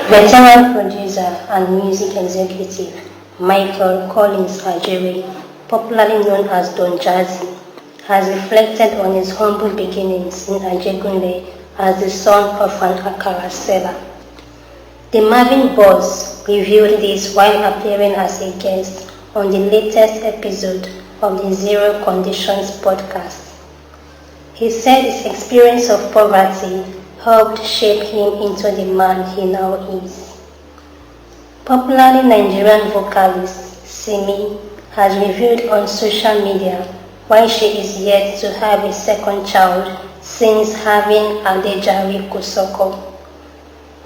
Veteran producer and music executive Michael Collins Ajere, popularly known as Don Jazzy, has reflected on his humble beginnings in Ajegunle as the son of an akara seller. The Marvin Boss revealed this while appearing as a guest on the latest episode of the Zero Conditions podcast. He said his experience of poverty helped shape him into the man he now is. Popularly Nigerian vocalist Simi has revealed on social media why she is yet to have a second child since having Adejare Kosoko.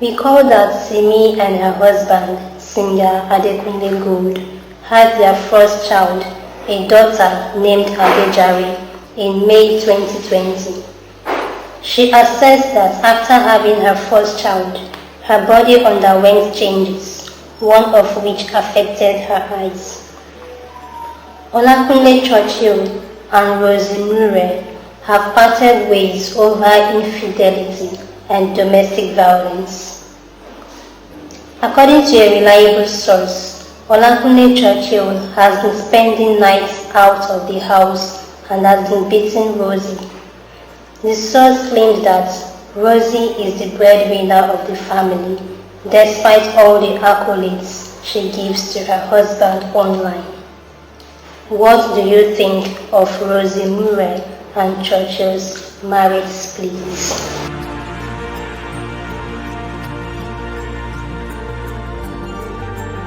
Recall that Simi and her husband, singer Adekunle Gold, had their first child, a daughter named Adejare, in May 2020. She assessed that after having her first child, her body underwent changes, one of which affected her eyes. Olakunle Churchill and Rosie Mure have parted ways over infidelity and domestic violence. According to a reliable source, Olakunle Churchill has been spending nights out of the house and has been beating Rosie. The source claims that Rosie is the breadwinner of the family, despite all the accolades she gives to her husband online. What do you think of Rosie Mure and Churchill's marriage split?